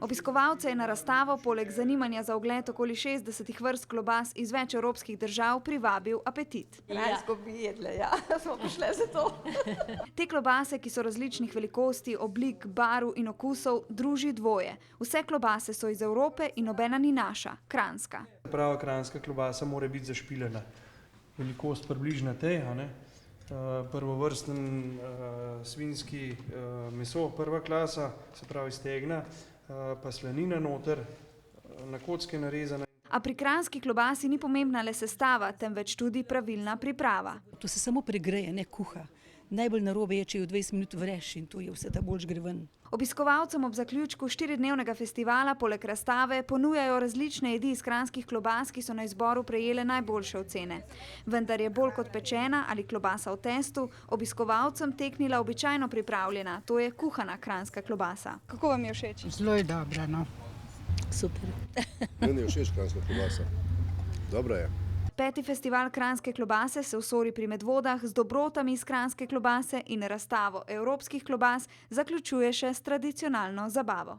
Obiskovalce je na razstavo poleg zanimanja za ogled okoli 60 vrst klobas iz več evropskih držav privabil apetit. Kranjsko bi jedle, ja, smo prišle za to. Te klobase, ki so različnih velikosti, oblik, barv in okusov, druži dvoje. Vse klobase so iz Evrope in nobena ni naša, kranjska. Prava kranjska klobasa mora biti zašpilena. Velikost približna tej, prvovrsten svinjski meso, prva klasa, se pravi stegna, pa slanina noter, na kocke narezana. A pri kranjski klobasi ni pomembna le sestava, temveč tudi pravilna priprava. To se samo pregreje, ne kuha. Najbolj narobe je, če jo 20 minut vreš in to je vse ta boljš gre ven. Obiskovalcem ob zaključku 4-dnevnega festivala poleg razstave ponujajo različne jedi iz kranjskih klobas, ki so na izboru prejele najboljše ocene. Vendar je bolj kot pečena ali klobasa v testu obiskovalcem teknila običajno pripravljena, to je kuhana kranjska klobasa. Kako vam je všeč? Zelo je dobra, no. Super. Meni je všeč kranjska klobasa. Dobra je. 5. festival kranjske klobase se v Sori pri Medvodah z dobrotami iz kranjske klobase in razstavo evropskih klobas zaključuje še s tradicionalno zabavo.